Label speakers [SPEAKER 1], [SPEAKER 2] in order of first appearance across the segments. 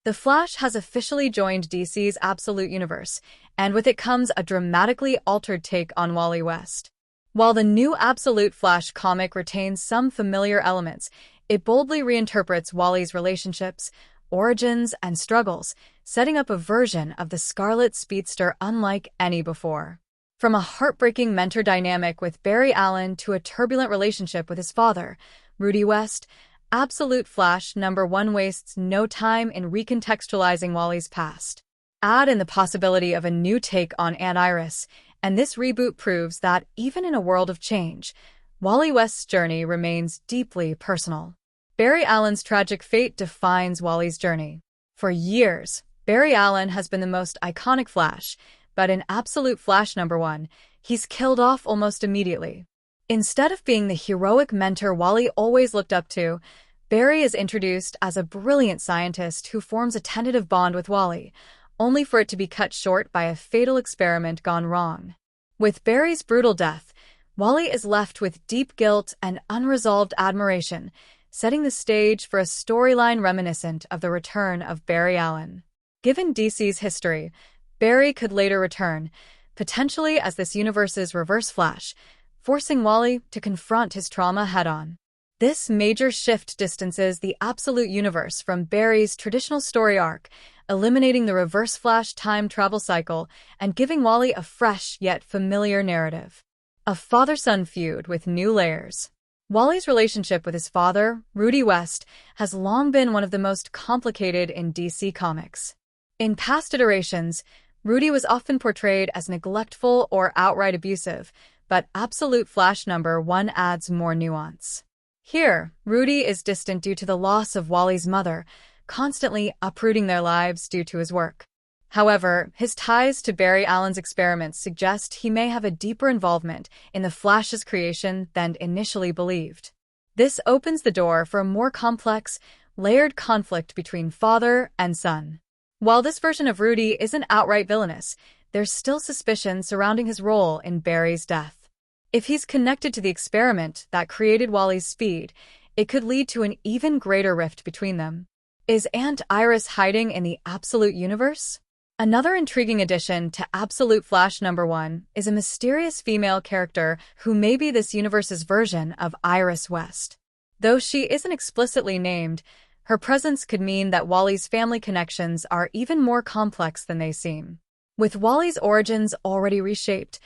[SPEAKER 1] The Flash has officially joined DC's Absolute Universe, and with it comes a dramatically altered take on Wally West. While the new Absolute Flash comic retains some familiar elements, it boldly reinterprets Wally's relationships, origins, and struggles, setting up a version of the Scarlet Speedster unlike any before. From a heartbreaking mentor dynamic with Barry Allen to a turbulent relationship with his father, Rudy West, Absolute Flash #1 wastes no time in recontextualizing Wally's past. Add in the possibility of a new take on Aunt Iris, and this reboot proves that, even in a world of change, Wally West's journey remains deeply personal. Barry Allen's tragic fate defines Wally's journey. For years, Barry Allen has been the most iconic Flash, but in Absolute Flash #1, he's killed off almost immediately. Instead of being the heroic mentor Wally always looked up to, Barry is introduced as a brilliant scientist who forms a tentative bond with Wally, only for it to be cut short by a fatal experiment gone wrong. With Barry's brutal death, Wally is left with deep guilt and unresolved admiration, setting the stage for a storyline reminiscent of the return of Barry Allen. Given DC's history, Barry could later return, potentially as this universe's Reverse Flash, forcing Wally to confront his trauma head-on. This major shift distances the Absolute Universe from Barry's traditional story arc, eliminating the Reverse Flash time travel cycle and giving Wally a fresh yet familiar narrative. A father-son feud with new layers. Wally's relationship with his father, Rudy West, has long been one of the most complicated in DC Comics. In past iterations, Rudy was often portrayed as neglectful or outright abusive, but Absolute Flash #1 adds more nuance. Here, Rudy is distant due to the loss of Wally's mother, constantly uprooting their lives due to his work. However, his ties to Barry Allen's experiments suggest he may have a deeper involvement in the Flash's creation than initially believed. This opens the door for a more complex, layered conflict between father and son. While this version of Rudy isn't outright villainous, there's still suspicion surrounding his role in Barry's death. If he's connected to the experiment that created Wally's speed, it could lead to an even greater rift between them. Is Aunt Iris hiding in the Absolute Universe? Another intriguing addition to Absolute Flash #1 is a mysterious female character who may be this universe's version of Iris West. Though she isn't explicitly named, her presence could mean that Wally's family connections are even more complex than they seem. With Wally's origins already reshaped,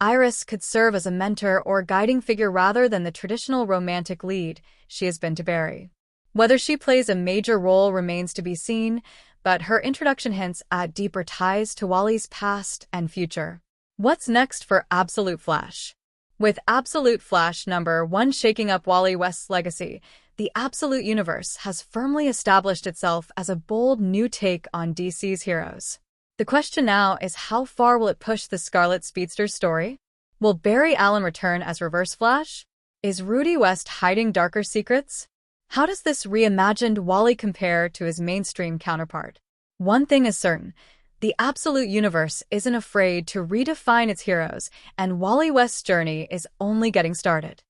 [SPEAKER 1] Iris could serve as a mentor or guiding figure rather than the traditional romantic lead she has been to Barry. Whether she plays a major role remains to be seen, but her introduction hints at deeper ties to Wally's past and future. What's next for Absolute Flash? With Absolute Flash #1 shaking up Wally West's legacy, the Absolute Universe has firmly established itself as a bold new take on DC's heroes. The question now is, how far will it push the Scarlet Speedster story? Will Barry Allen return as Reverse Flash? Is Rudy West hiding darker secrets? How does this reimagined Wally compare to his mainstream counterpart? One thing is certain, the Absolute Universe isn't afraid to redefine its heroes, and Wally West's journey is only getting started.